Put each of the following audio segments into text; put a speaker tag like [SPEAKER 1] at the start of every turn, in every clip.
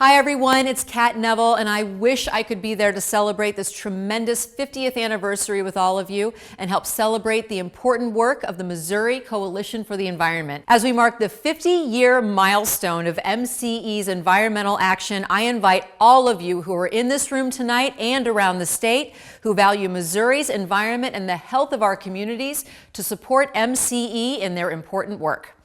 [SPEAKER 1] Hi everyone, it's CatNeville, and I wish I could be there to celebrate this tremendous 50th anniversary with all of you and help celebrate the important work of the Missouri Coalition for the Environment. As we mark the 50-year milestone of MCE's environmental action, I invite all of you who are in this room tonight and around the state who value Missouri's environment and the health of our communities to support MCE in their important work.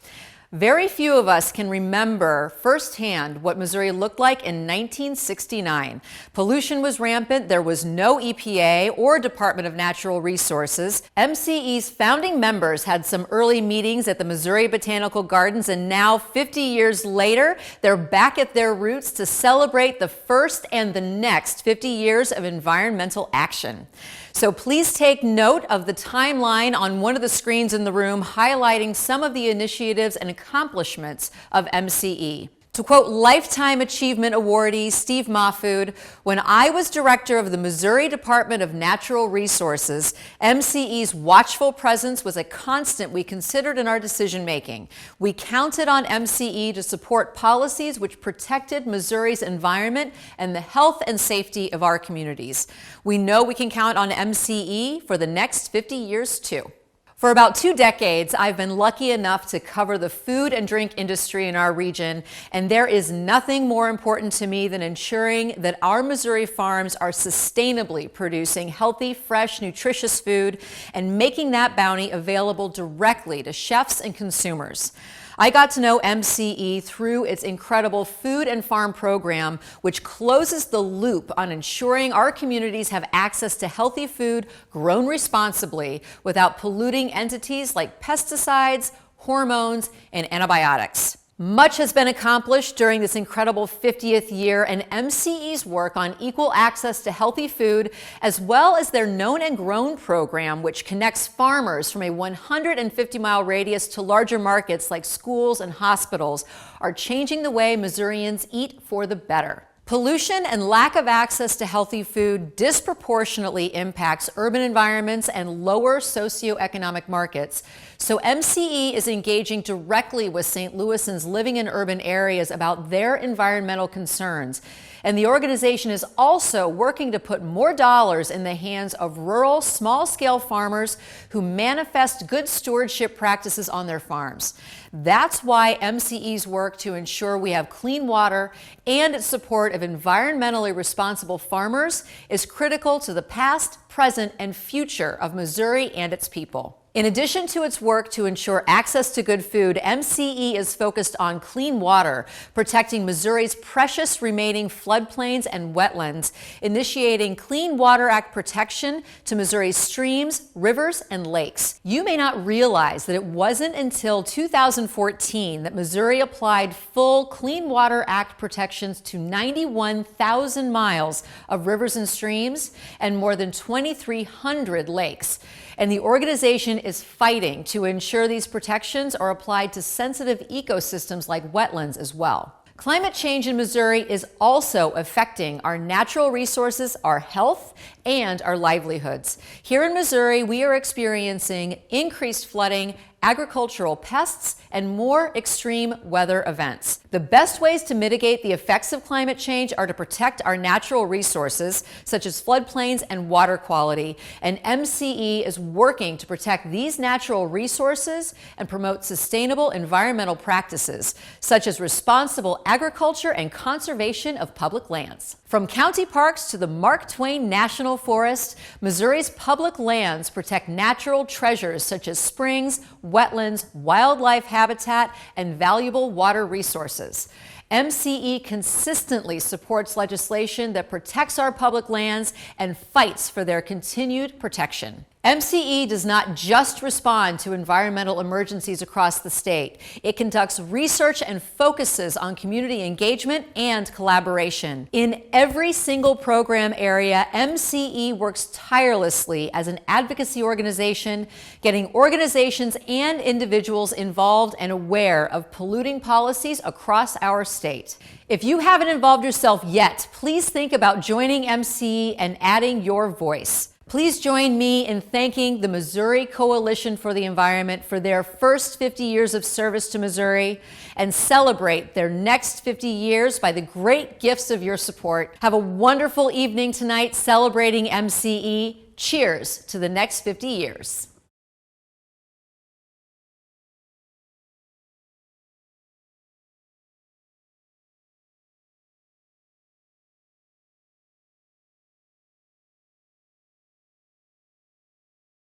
[SPEAKER 1] Very few of us can remember firsthand what Missouri looked like in 1969. Pollution was rampant, there was no EPA or Department of Natural Resources. MCE's founding members had some early meetings at the Missouri Botanical Gardens, and now 50 years later, they're back at their roots to celebrate the first and the next 50 years of environmental action. So please take note of the timeline on one of the screens in the room highlighting some of the initiatives and accomplishments of MCE. To quote Lifetime Achievement awardee Steve Mahfood, "When I was director of the Missouri Department of Natural Resources, MCE's watchful presence was a constant we considered in our decision making. We counted on MCE to support policies which protected Missouri's environment and the health and safety of our communities. We know we can count on MCE for the next 50 years too." For about 2 decades, I've been lucky enough to cover the food and drink industry in our region, and there is nothing more important to me than ensuring that our Missouri farms are sustainably producing healthy, fresh, nutritious food and making that bounty available directly to chefs and consumers. I got to know MCE through its incredible food and farm program, which closes the loop on ensuring our communities have access to healthy food grown responsibly without polluting entities like pesticides, hormones, and antibiotics. Much has been accomplished during this incredible 50th year, and MCE's work on equal access to healthy food, as well as their Known and Grown program, which connects farmers from a 150-mile radius to larger markets like schools and hospitals, are changing the way Missourians eat for the better. Pollution and lack of access to healthy food disproportionately impacts urban environments and lower socioeconomic markets. So MCE is engaging directly with St. Louisans living in urban areas about their environmental concerns. And the organization is also working to put more dollars in the hands of rural, small-scale farmers who manifest good stewardship practices on their farms. That's why MCE's work to ensure we have clean water and its support of environmentally responsible farmers is critical to the past, present, and future of Missouri and its people. In addition to its work to ensure access to good food, MCE is focused on clean water, protecting Missouri's precious remaining floodplains and wetlands, initiating Clean Water Act protection to Missouri's streams, rivers, and lakes. You may not realize that it wasn't until 2014 that Missouri applied full Clean Water Act protections to 91,000 miles of rivers and streams and more than 2,300 lakes. And the organization is fighting to ensure these protections are applied to sensitive ecosystems like wetlands as well. Climate change in Missouri is also affecting our natural resources, our health, and our livelihoods. Here in Missouri, we are experiencing increased flooding, agricultural pests, and more extreme weather events. The best ways to mitigate the effects of climate change are to protect our natural resources, such as floodplains and water quality, and MCE is working to protect these natural resources and promote sustainable environmental practices, such as responsible agriculture and conservation of public lands. From county parks to the Mark Twain National Forest, Missouri's public lands protect natural treasures such as springs, wetlands, wildlife habitat, and valuable water resources. MCE consistently supports legislation that protects our public lands and fights for their continued protection. MCE does not just respond to environmental emergencies across the state. It conducts research and focuses on community engagement and collaboration. In every single program area, MCE works tirelessly as an advocacy organization, getting organizations and individuals involved and aware of polluting policies across our state. If you haven't involved yourself yet, please think about joining MCE and adding your voice. Please join me in thanking the Missouri Coalition for the Environment for their first 50 years of service to Missouri and celebrate their next 50 years by the great gifts of your support. Have a wonderful evening tonight celebrating MCE. Cheers to the next 50 years.